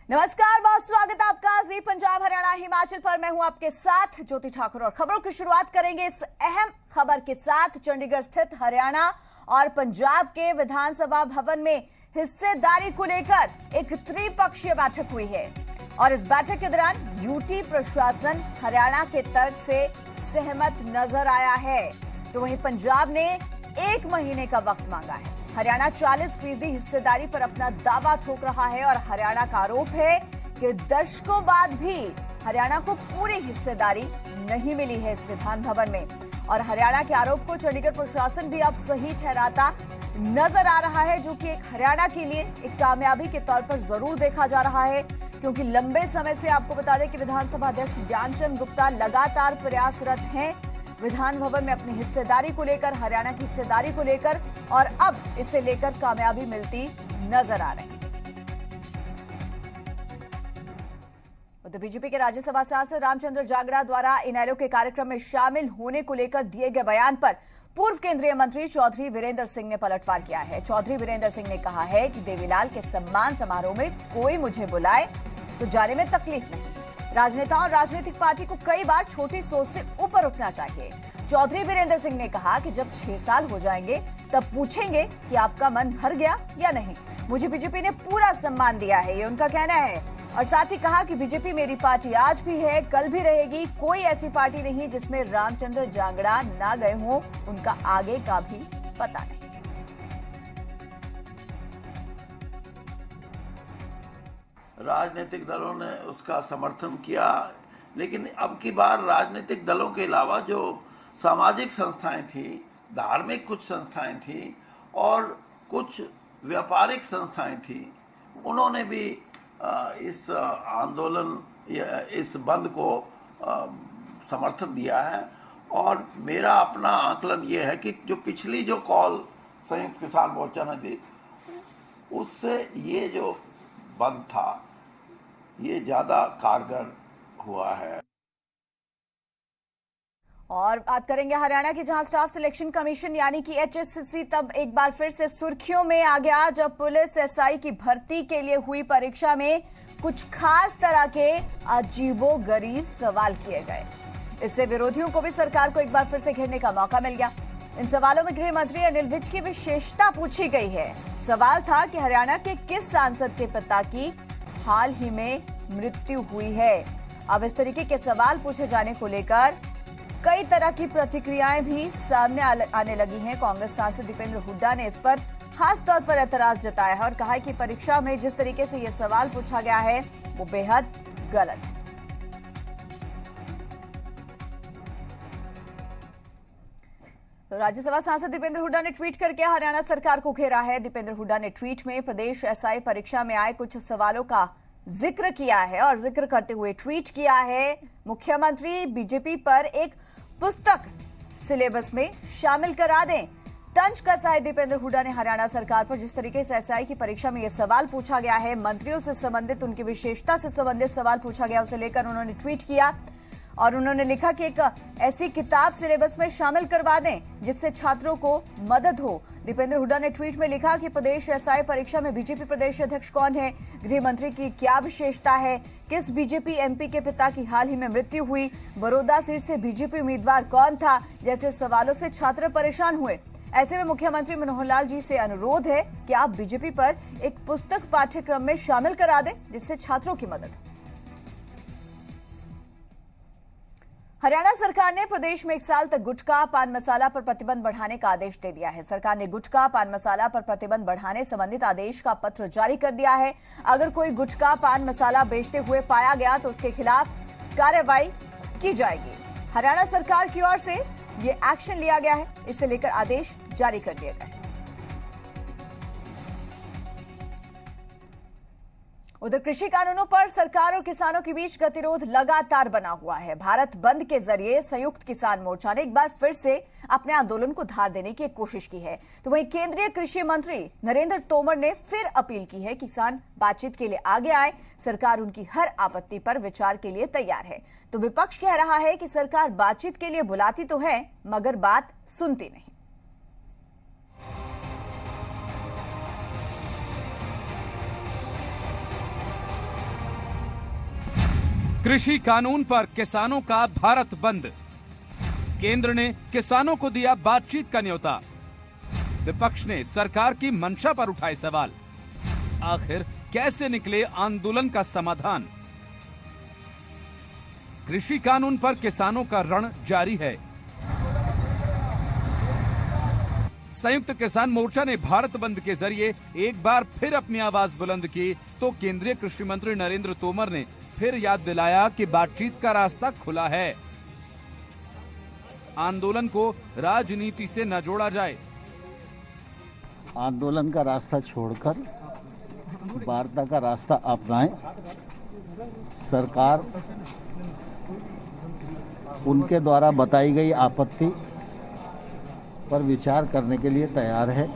नमस्कार, बहुत स्वागत है आपका जी पंजाब हरियाणा हिमाचल पर। मैं हूं आपके साथ ज्योति ठाकुर और खबरों की शुरुआत करेंगे इस अहम खबर के साथ। चंडीगढ़ स्थित हरियाणा और पंजाब के विधानसभा भवन में हिस्सेदारी को लेकर एक त्रिपक्षीय बैठक हुई है और इस बैठक के दौरान यूटी प्रशासन हरियाणा के तर्क से सहमत नजर आया है, तो वहीं पंजाब ने 1 महीने का वक्त मांगा है। हरियाणा 40% हिस्सेदारी पर अपना दावा ठोक रहा है और हरियाणा का आरोप है कि दशकों बाद भी हरियाणा को पूरी हिस्सेदारी नहीं मिली है इस विधान भवन में। और हरियाणा के आरोप को चंडीगढ़ प्रशासन भी अब सही ठहराता नजर आ रहा है, जो कि एक हरियाणा के लिए एक कामयाबी के तौर पर जरूर देखा जा रहा है, क्योंकि लंबे समय से आपको बता दें कि विधानसभा अध्यक्ष ज्ञानचंद गुप्ता लगातार प्रयासरत हैं विधान भवन में अपनी हिस्सेदारी को लेकर, हरियाणा की हिस्सेदारी को लेकर, और अब इसे लेकर कामयाबी मिलती नजर आ रही है। उधर बीजेपी के राज्यसभा सांसद रामचंद्र जांगड़ा द्वारा इनेलो के कार्यक्रम में शामिल होने को लेकर दिए गए बयान पर पूर्व केंद्रीय मंत्री चौधरी वीरेंद्र सिंह ने पलटवार किया है। चौधरी वीरेंद्र सिंह ने कहा है कि देवीलाल के सम्मान समारोह में कोई मुझे बुलाए तो जाने में तकलीफ नहीं। राजनेताओं और राजनीतिक पार्टी को कई बार छोटी सोच से ऊपर उठना चाहिए। चौधरी वीरेंद्र सिंह ने कहा कि जब 6 साल हो जाएंगे तब पूछेंगे कि आपका मन भर गया या नहीं। मुझे बीजेपी ने पूरा सम्मान दिया है, ये उनका कहना है। और साथ ही कहा कि बीजेपी मेरी पार्टी आज भी है, कल भी रहेगी। कोई ऐसी पार्टी नहीं जिसमें रामचंद्र जांगड़ा ना गए हों, उनका आगे का भी पता नहीं। राजनीतिक दलों ने उसका समर्थन किया, लेकिन अब की बार राजनीतिक दलों के अलावा जो सामाजिक संस्थाएं थी, धार्मिक कुछ संस्थाएं थी और कुछ व्यापारिक संस्थाएं थी, उन्होंने भी इस आंदोलन या इस बंद को समर्थन दिया है। और मेरा अपना आकलन ये है कि जो पिछली जो कॉल संयुक्त किसान मोर्चा ने दी, उससे ये जो बंद था ये ज्यादा कारगर हुआ है। और बात करेंगे हरियाणा की, जहां स्टाफ सिलेक्शन कमीशन यानी कि HSCC तब एक बार फिर से सुर्खियों में आ गया जब पुलिस SI की भर्ती के लिए हुई परीक्षा में कुछ खास तरह के अजीबोगरीब सवाल किए गए। इससे विरोधियों को भी सरकार को एक बार फिर से घेरने का मौका मिल गया। इन सवालों में गृह मंत्री अनिल विज की विशेषता पूछी गई है। सवाल था कि हरियाणा के किस सांसद के पिता की हाल ही में मृत्यु हुई है। अब इस तरीके के सवाल पूछे जाने को लेकर कई तरह की प्रतिक्रियाएं भी सामने आने लगी हैं। कांग्रेस सांसद दीपेंद्र हुड्डा ने इस पर खास तौर पर ऐतराज जताया है और कहा है कि परीक्षा में जिस तरीके से यह सवाल पूछा गया है वो बेहद गलत है। तो राज्यसभा सांसद दीपेंद्र हुड्डा ने ट्वीट करके हरियाणा सरकार को घेरा है। दीपेंद्र हुड्डा ने ट्वीट में प्रदेश SI परीक्षा में आए कुछ सवालों का जिक्र किया है और जिक्र करते हुए ट्वीट किया है, मुख्यमंत्री बीजेपी पर एक पुस्तक सिलेबस में शामिल करा दें। तंज कसा है दीपेंद्र हुड्डा ने हरियाणा सरकार पर जिस तरीके से SI की परीक्षा में यह सवाल पूछा गया है, मंत्रियों से संबंधित, उनकी विशेषता से संबंधित सवाल पूछा गया, उसे लेकर उन्होंने ट्वीट किया और उन्होंने लिखा कि एक ऐसी किताब सिलेबस में शामिल करवा दें जिससे छात्रों को मदद हो। दीपेंद्र हुड्डा ने ट्वीट में लिखा कि प्रदेश SI परीक्षा में बीजेपी प्रदेश अध्यक्ष कौन है, गृह मंत्री की क्या विशेषता है, किस बीजेपी MP के पिता की हाल ही में मृत्यु हुई, बड़ौदा सीट से बीजेपी उम्मीदवार कौन था, जैसे सवालों से छात्र परेशान हुए। ऐसे में मुख्यमंत्री मनोहर लाल जी से अनुरोध है कि आप बीजेपी पर एक पुस्तक पाठ्यक्रम में शामिल करा दें जिससे छात्रों की मदद हो। हरियाणा सरकार ने प्रदेश में 1 साल तक गुटखा पान मसाला पर प्रतिबंध बढ़ाने का आदेश दे दिया है। सरकार ने गुटखा पान मसाला पर प्रतिबंध बढ़ाने संबंधित आदेश का पत्र जारी कर दिया है। अगर कोई गुटखा पान मसाला बेचते हुए पाया गया तो उसके खिलाफ कार्रवाई की जाएगी। हरियाणा सरकार की ओर से ये एक्शन लिया गया है, इसे लेकर आदेश जारी कर दिए गए। उधर कृषि कानूनों पर सरकार और किसानों के बीच गतिरोध लगातार बना हुआ है। भारत बंद के जरिए संयुक्त किसान मोर्चा ने एक बार फिर से अपने आंदोलन को धार देने की कोशिश की है, तो वहीं केंद्रीय कृषि मंत्री नरेंद्र तोमर ने फिर अपील की है किसान बातचीत के लिए आगे आए। सरकार उनकी हर आपत्ति पर विचार के लिए तैयार है। तो विपक्ष कह रहा है कि सरकार बातचीत के लिए बुलाती तो है मगर बात सुनती नहीं। कृषि कानून पर किसानों का भारत बंद। केंद्र ने किसानों को दिया बातचीत का न्योता। विपक्ष ने सरकार की मंशा पर उठाए सवाल। आखिर कैसे निकले आंदोलन का समाधान? कृषि कानून पर किसानों का रण जारी है। संयुक्त किसान मोर्चा ने भारत बंद के जरिए एक बार फिर अपनी आवाज बुलंद की तो केंद्रीय कृषि मंत्री नरेंद्र तोमर ने फिर याद दिलाया कि बातचीत का रास्ता खुला है। आंदोलन को राजनीति से न जोड़ा जाए। आंदोलन का रास्ता छोड़कर वार्ता का रास्ता अपनाएं। सरकार उनके द्वारा बताई गई आपत्ति पर विचार करने के लिए तैयार है।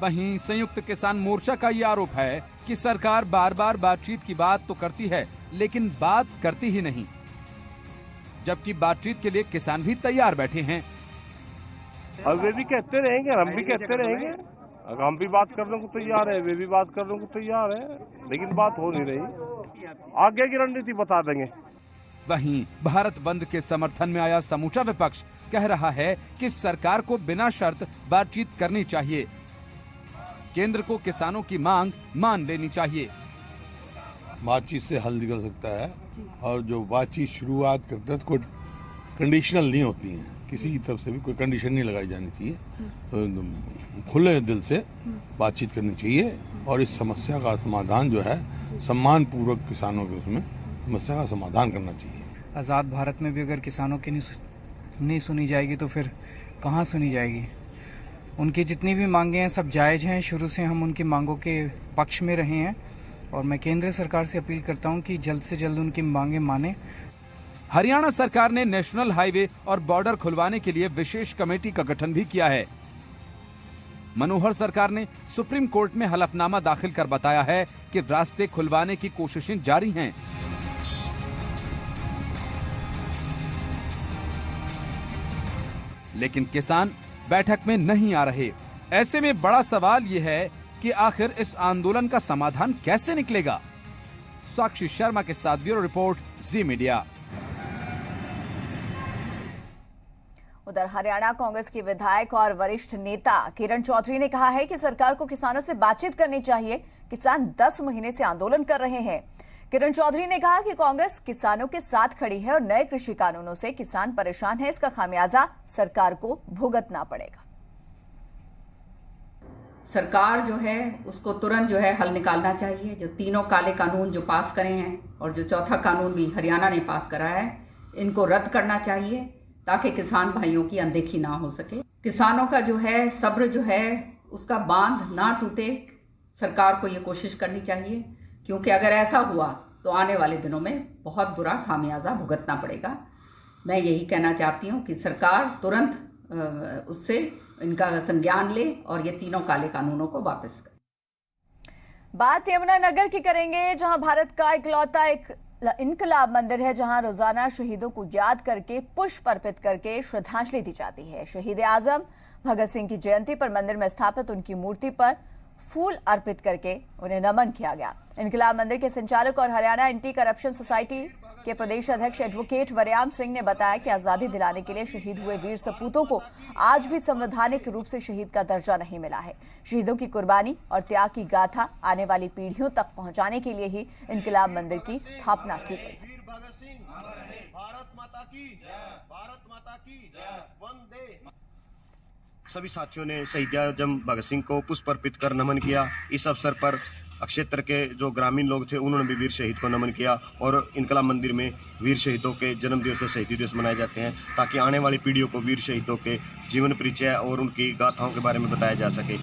वहीं संयुक्त किसान मोर्चा का ये आरोप है कि सरकार बार बार बातचीत की बात तो करती है लेकिन बात करती ही नहीं, जबकि बातचीत के लिए किसान भी तैयार बैठे हैं। और वे भी कहते रहेंगे, हम भी कहते रहेंगे। अगर हम भी बात करने को तैयार है, वे भी बात करने को तैयार है, लेकिन बात हो नहीं रही। आगे की रणनीति बता देंगे। वहीं भारत बंद के समर्थन में आया समूचा विपक्ष कह रहा है कि सरकार को बिना शर्त बातचीत करनी चाहिए। केंद्र को किसानों की मांग मान लेनी चाहिए। बातचीत से हल निकल सकता है और जो बातचीत शुरुआत करते हैं तो कोई कंडीशनल नहीं होती है, किसी की तरफ से भी कोई कंडीशन नहीं लगाई जानी चाहिए। तो खुले दिल से बातचीत करनी चाहिए और इस समस्या का समाधान जो है सम्मान पूर्वक किसानों के उसमें समस्या का समाधान करना चाहिए। आज़ाद भारत में भी अगर किसानों की नहीं सुनी जाएगी तो फिर कहाँ सुनी जाएगी? उनकी जितनी भी मांगे हैं सब जायज़ हैं। शुरू से हम उनकी मांगों के पक्ष में रहे हैं और मैं केंद्र सरकार से अपील करता हूं कि जल्द से जल्द उनकी मांगे माने। हरियाणा सरकार ने नेशनल हाईवे और बॉर्डर खुलवाने के लिए विशेष कमेटी का गठन भी किया है। मनोहर सरकार ने सुप्रीम कोर्ट में हलफनामा दाखिल कर बताया है कि रास्ते खुलवाने की कोशिशें जारी हैं। लेकिन किसान बैठक में नहीं आ रहे। ऐसे में बड़ा सवाल यह है कि आखिर इस आंदोलन का समाधान कैसे निकलेगा? साक्षी शर्मा के साथ ब्यूरो रिपोर्ट, जी मीडिया। उधर हरियाणा कांग्रेस की विधायक और वरिष्ठ नेता किरण चौधरी ने कहा है कि सरकार को किसानों से बातचीत करनी चाहिए। किसान 10 महीने से आंदोलन कर रहे हैं। किरण चौधरी ने कहा कि कांग्रेस किसानों के साथ खड़ी है और नए कृषि कानूनों से किसान परेशान है। इसका खामियाजा सरकार को भुगतना पड़ेगा। सरकार जो है उसको तुरंत जो है हल निकालना चाहिए। जो तीनों काले कानून जो पास करे हैं और जो चौथा कानून भी हरियाणा ने पास करा है, इनको रद्द करना चाहिए ताकि किसान भाइयों की अनदेखी ना हो सके। किसानों का जो है सब्र जो है उसका बांध ना टूटे, सरकार को ये कोशिश करनी चाहिए, क्योंकि अगर ऐसा हुआ तो आने वाले दिनों में बहुत बुरा खामियाजा भुगतना पड़ेगा। मैं यही कहना चाहती हूँ कि सरकार तुरंत उससे इनका संज्ञान ले और ये तीनों काले कानूनों को वापस करे। बात यमुनानगर की करेंगे, जहां भारत का इकलौता एक इनकलाब मंदिर है, जहां रोजाना शहीदों को याद करके पुष्प अर्पित करके श्रद्धांजलि दी जाती है। शहीद आजम भगत सिंह की जयंती पर मंदिर में स्थापित उनकी मूर्ति पर फूल अर्पित करके उन्हें नमन किया गया। इनकलाब मंदिर के संचालक और हरियाणा एंटी करप्शन सोसाइटी के प्रदेश अध्यक्ष एडवोकेट वरयाम सिंह ने बताया कि आजादी दिलाने के लिए शहीद हुए वीर सपूतों को आज भी संवैधानिक रूप से शहीद का दर्जा नहीं मिला है। शहीदों की कुर्बानी और त्याग की गाथा आने वाली पीढ़ियों तक पहुंचाने के लिए ही इनकलाब मंदिर की स्थापना की गई है। भारत माता की वंदे। सभी साथियों ने शहीद आजम भगत सिंह को पुष्प अर्पित कर नमन किया। इस अवसर पर क्षेत्र के जो ग्रामीण लोग थे उन्होंने भी वीर शहीद को नमन किया और इनकलाब मंदिर में वीर शहीदों के जन्म दिवस और शहीदी दिवस मनाए जाते हैं ताकि आने वाली पीढ़ियों को वीर शहीदों के जीवन परिचय और उनकी गाथाओं के बारे में बताया जा सके।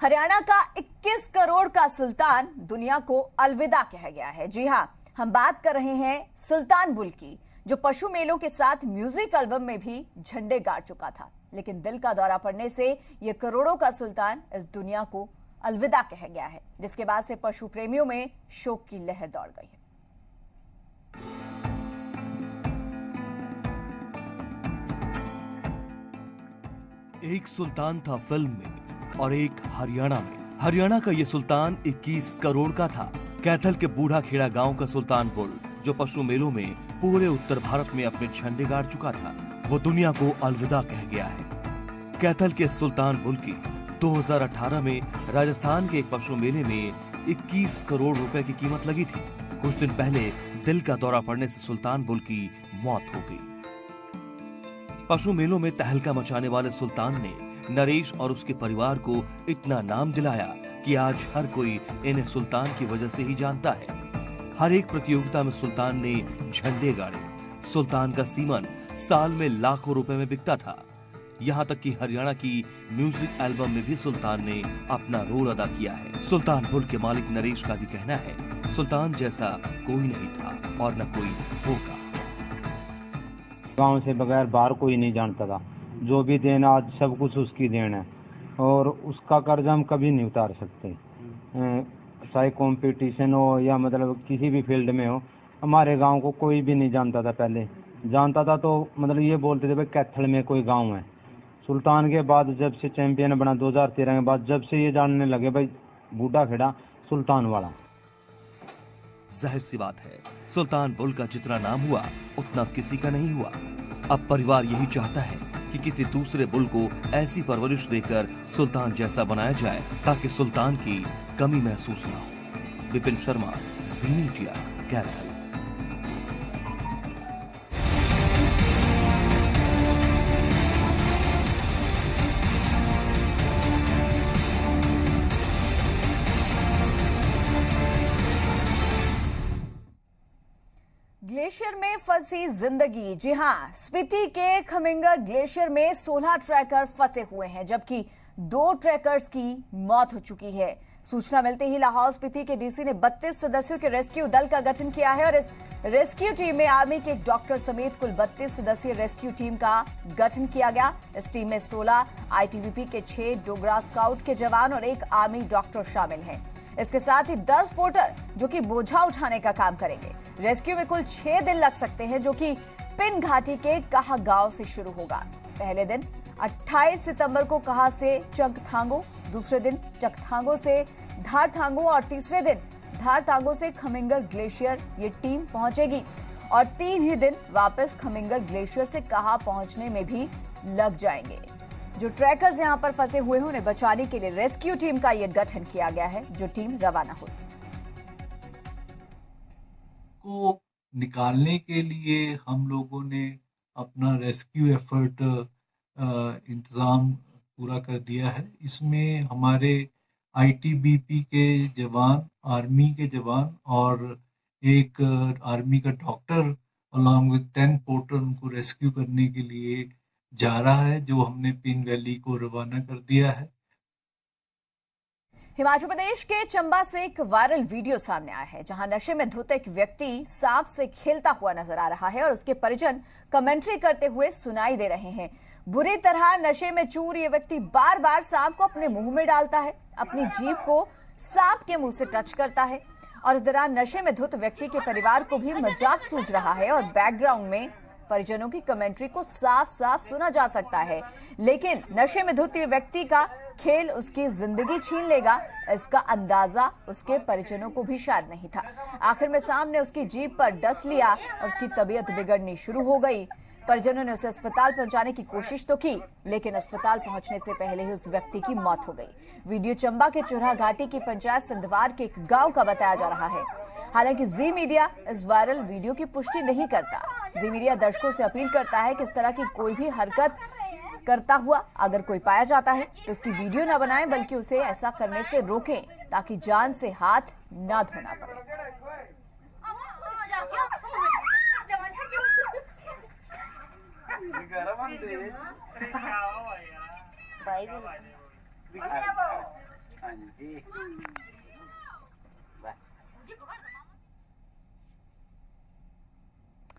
हरियाणा का 21 करोड़ का सुल्तान दुनिया को अलविदा कह गया है। जी हां, हम बात कर रहे हैं सुल्तान बुल की, जो पशु मेलों के साथ म्यूजिक एल्बम में भी झंडे गाड़ चुका था। लेकिन दिल का दौरा पड़ने से यह करोड़ों का सुल्तान इस दुनिया को अलविदा कह गया है, जिसके बाद से पशु प्रेमियों में शोक की लहर दौड़ गई है। एक सुल्तान था फिल्म में और एक हरियाणा में। हरियाणा का ये सुल्तान 21 करोड़ का था। कैथल के बूढ़ा खेड़ा गांव का सुल्तान बुल, जो पशु मेलों में पूरे उत्तर भारत में अपने झंडे गाड़ चुका था, वो दुनिया को अलविदा कह गया है। कैथल के सुल्तान बुल की 2018 में राजस्थान के एक पशु मेले में 21 करोड़ रुपए की कीमत लगी थी। कुछ दिन पहले दिल का दौरा पड़ने से सुल्तान बुल की मौत हो गई। पशु मेलों में तहलका मचाने वाले सुल्तान ने नरेश और उसके परिवार को इतना नाम दिलाया कि आज हर कोई इन्हें सुल्तान की वजह से ही जानता है। हर एक प्रतियोगिता में सुल्तान ने झंडे गाड़े। सुल्तान का सीमन साल में लाखों रुपए में बिकता था। यहाँ तक कि हरियाणा की म्यूजिक एल्बम में भी सुल्तान ने अपना रोल अदा किया है। सुल्तान बुल के मालिक नरेश का भी कहना है, सुल्तान जैसा कोई नहीं था और न कोई होगा। गांव से बगैर बाहर कोई नहीं जानता था। जो भी देन आज सब कुछ उसकी देन है और उसका कर्ज हम कभी नहीं उतार सकते। चाहे कंपटीशन हो या मतलब किसी भी फील्ड में हो, हमारे गांव को कोई भी नहीं जानता था। पहले जानता था तो मतलब ये बोलते थे भाई कैथल में कोई गांव है। सुल्तान के बाद जब से चैंपियन बना 2013 के बाद, जब से ये जानने लगे भाई बूढ़ा खेड़ा सुल्तान वाला। जाहिर सी बात है, सुल्तान बुल का जितना नाम हुआ उतना किसी का नहीं हुआ। अब परिवार यही चाहता है कि किसी दूसरे बुल को ऐसी परवरिश देकर सुल्तान जैसा बनाया जाए ताकि सुल्तान की कमी महसूस न हो। विपिन शर्मा, ज़ी मीडिया, कैथल। ग्लेशियर में फंसी जिंदगी। जी हां, स्पीति के खमिंगर ग्लेशियर में 16 ट्रैकर फंसे हुए हैं, जबकि 2 ट्रैकर्स की मौत हो चुकी है। सूचना मिलते ही लाहौल स्पीति के डीसी ने 32 सदस्यों के रेस्क्यू दल का गठन किया है और इस रेस्क्यू टीम में आर्मी के एक डॉक्टर समेत कुल 32 सदस्यीय रेस्क्यू टीम का गठन किया गया। इस टीम में 16 आईटीबीपी के 6 डोगरा स्काउट के जवान और 1 आर्मी डॉक्टर शामिल हैं। इसके साथ ही 10 पोर्टर जो कि बोझा उठाने का काम करेंगे। रेस्क्यू में कुल 6 दिन लग सकते हैं, जो कि पिन घाटी के कहा गांव से शुरू होगा। पहले दिन 28 सितंबर को कहा से चंगथांगो, दूसरे दिन चकथांगो से धारथांगो और तीसरे दिन धारथांगो से खमिंगर ग्लेशियर ये टीम पहुंचेगी और 3 ही दिन वापस खमिंगर ग्लेशियर से कहा पहुंचने में भी लग जाएंगे। जो ट्रैकर्स यहां पर फंसे हुए हैं उन्हें बचाने के लिए रेस्क्यू टीम का यह गठन किया गया है, जो टीम रवाना हुई। को निकालने के लिए हम लोगों ने अपना रेस्क्यू एफर्ट इंतजाम पूरा कर दिया है। इसमें हमारे आईटीबीपी के जवान, आर्मी के जवान और एक आर्मी का डॉक्टर अलॉन्ग विद 10 पोर्टर उनको रेस्क्यू करने के लिए जा रहा है, जो हमने पिन वैली को रवाना कर दिया है। हिमाचल प्रदेश के चंबा से एक वायरल वीडियो सामने आया है, जहां नशे में धुत एक व्यक्ति सांप से खेलता हुआ नजर आ रहा है और उसके परिजन कमेंट्री करते हुए सुनाई दे रहे हैं। बुरी तरह नशे में चूर ये व्यक्ति बार बार सांप को अपने मुंह में डालता है, अपनी जीभ को सांप के मुंह से टच करता है और इस दौरान नशे में धुत व्यक्ति के परिवार को भी मजाक सूझ रहा है और बैकग्राउंड में परिजनों की कमेंट्री को साफ साफ सुना जा सकता है। लेकिन नशे में धुत व्यक्ति का खेल उसकी जिंदगी छीन लेगा, इसका अंदाजा उसके परिजनों को भी शायद नहीं था। आखिर में सांप ने उसकी जीभ पर डस लिया और उसकी तबीयत बिगड़नी शुरू हो गई। परिजनों ने उसे अस्पताल पहुंचाने की कोशिश तो की, लेकिन अस्पताल पहुंचने से पहले ही उस व्यक्ति की मौत हो गई। वीडियो चंबा के चुरहा घाटी की पंचायत संधवार के एक गांव का बताया जा रहा है। हालांकि जी मीडिया इस वायरल वीडियो की पुष्टि नहीं करता। जी मीडिया दर्शकों से अपील करता है कि इस तरह की कोई भी हरकत करता हुआ अगर कोई पाया जाता है तो उसकी वीडियो न बनाएं, बल्कि उसे ऐसा करने से रोकें ताकि जान से हाथ न धोना पड़े।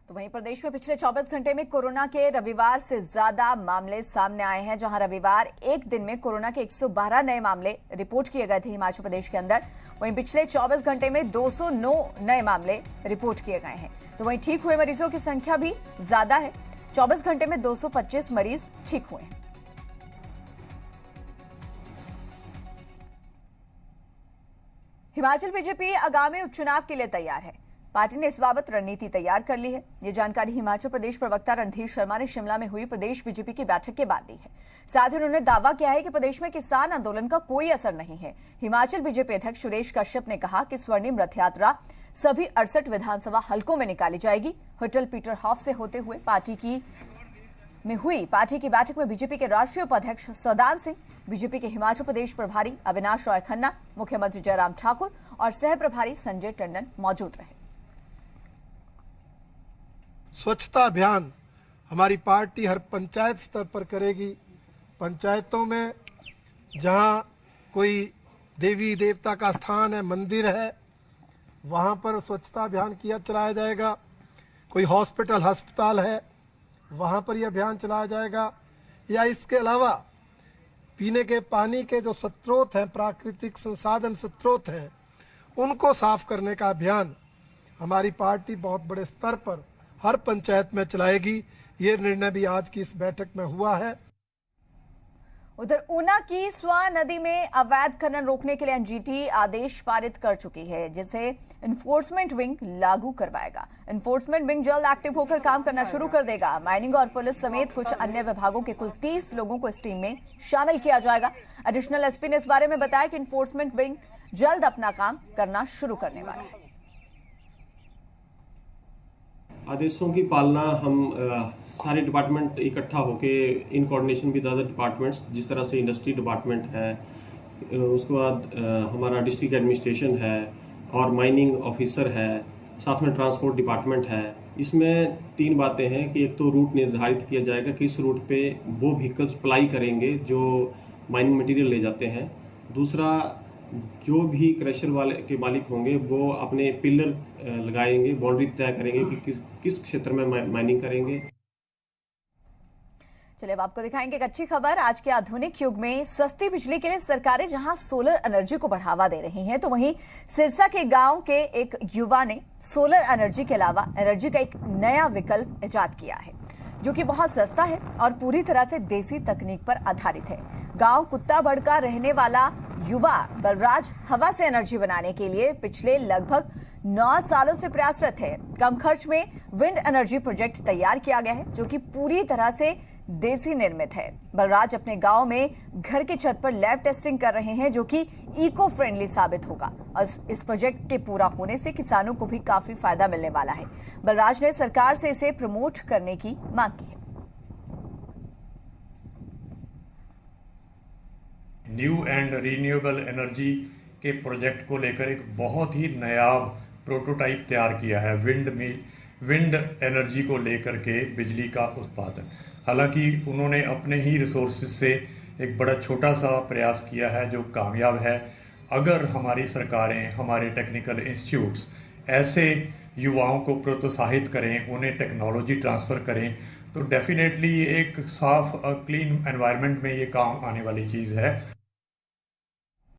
तो वहीं प्रदेश में पिछले 24 घंटे में कोरोना के रविवार से ज्यादा मामले सामने आए हैं, जहां रविवार एक दिन में कोरोना के 112 नए मामले रिपोर्ट किए गए थे हिमाचल प्रदेश के अंदर। वहीं पिछले 24 घंटे में 209 नए मामले रिपोर्ट किए गए हैं। तो वहीं ठीक हुए मरीजों की संख्या भी ज्यादा है। 24 घंटे में 225 मरीज ठीक हुए हैं। हिमाचल बीजेपी आगामी उपचुनाव के लिए तैयार है। पार्टी ने इस बाबत रणनीति तैयार कर ली है। ये जानकारी हिमाचल प्रदेश प्रवक्ता रणधीर शर्मा ने शिमला में हुई प्रदेश बीजेपी की बैठक के बाद दी है। साथ ही उन्होंने दावा किया है कि प्रदेश में किसान आंदोलन का कोई असर नहीं है। हिमाचल बीजेपी अध्यक्ष सुरेश कश्यप ने कहा कि स्वर्णिम रथ यात्रा सभी 68 विधानसभा हलकों में निकाली जाएगी। होटल पीटर हॉफ से होते हुए पार्टी की बैठक में बीजेपी के राष्ट्रीय उपाध्यक्ष सौदान सिंह, बीजेपी के हिमाचल प्रदेश प्रभारी अविनाश राय खन्ना, मुख्यमंत्री जयराम ठाकुर और सह प्रभारी संजय टंडन मौजूद रहे। स्वच्छता अभियान हमारी पार्टी हर पंचायत स्तर पर करेगी। पंचायतों में जहां कोई देवी देवता का स्थान है, मंदिर है, वहां पर स्वच्छता अभियान चलाया जाएगा। कोई हॉस्पिटल अस्पताल है, वहां पर यह अभियान चलाया जाएगा। या इसके अलावा पीने के पानी के जो स्रोत हैं, प्राकृतिक संसाधन स्रोत हैं, उनको साफ करने का अभियान हमारी पार्टी बहुत बड़े स्तर पर हर पंचायत में चलाएगी। ये निर्णय भी आज की इस बैठक में हुआ है। उधर ऊना की स्वां नदी में अवैध खनन रोकने के लिए एनजीटी आदेश पारित कर चुकी है, जिसे इन्फोर्समेंट विंग लागू करवाएगा। इन्फोर्समेंट विंग जल्द एक्टिव होकर काम करना शुरू कर देगा। माइनिंग और पुलिस समेत कुछ अन्य विभागों के कुल 30 लोगों को इस टीम में शामिल किया जाएगा। एडिशनल एसपी ने इस बारे में बताया कि इन्फोर्समेंट विंग जल्द अपना काम करना शुरू करने वाला है। आदेशों की पालना हम सारे डिपार्टमेंट इकट्ठा होके in coordination with other departments, जिस तरह से इंडस्ट्री डिपार्टमेंट है, उसके बाद हमारा डिस्ट्रिक्ट एडमिनिस्ट्रेशन है और माइनिंग ऑफिसर है, साथ में ट्रांसपोर्ट डिपार्टमेंट है। इसमें 3 बातें हैं कि एक तो रूट निर्धारित किया जाएगा, किस रूट पे वो व्हीकल्स अप्लाई करेंगे जो माइनिंग मटेरियल ले जाते हैं। दूसरा, जो भी क्रशर वाले के मालिक होंगे वो अपने पिलर लगाएंगे, बाउंड्री तय करेंगे कि किस क्षेत्र में माइनिंग करेंगे। चलिए अब आपको दिखाएंगे एक अच्छी खबर। आज के आधुनिक युग में सस्ती बिजली के लिए सरकारें जहां सोलर एनर्जी को बढ़ावा दे रही हैं, तो वहीं सिरसा के गांव के एक युवा ने सोलर एनर्जी के अलावा एनर्जी का एक नया विकल्प इजाद किया है, जो कि बहुत सस्ता है और पूरी तरह से देसी तकनीक पर आधारित है। गांव कुत्ताबड़ का रहने वाला युवा बलराज हवा से एनर्जी बनाने के लिए पिछले लगभग 9 सालों से प्रयासरत है। कम खर्च में विंड एनर्जी प्रोजेक्ट तैयार किया गया है, जो कि पूरी तरह से देसी निर्मित है। बलराज अपने गांव में घर की छत पर लैब टेस्टिंग कर रहे हैं, जो कि इको फ्रेंडली साबित होगा और इस प्रोजेक्ट के पूरा होने से किसानों को भी काफी फायदा मिलने वाला है। बलराज ने सरकार से इसे प्रमोट करने की मांग की है। न्यू एंड रीन्यूएबल एनर्जी के प्रोजेक्ट को लेकर एक बहुत ही नायाब प्रोटोटाइप तैयार किया है। विंड एनर्जी को लेकर के बिजली का उत्पादन। हालांकि उन्होंने अपने ही रिसोर्सेज से एक बड़ा छोटा सा प्रयास किया है जो कामयाब है। अगर हमारी सरकारें, हमारे टेक्निकल इंस्टीट्यूट्स ऐसे युवाओं को प्रोत्साहित करें, उन्हें टेक्नोलॉजी ट्रांसफ़र करें, तो डेफिनेटली ये एक साफ क्लीन एनवायरनमेंट में ये काम आने वाली चीज़ है।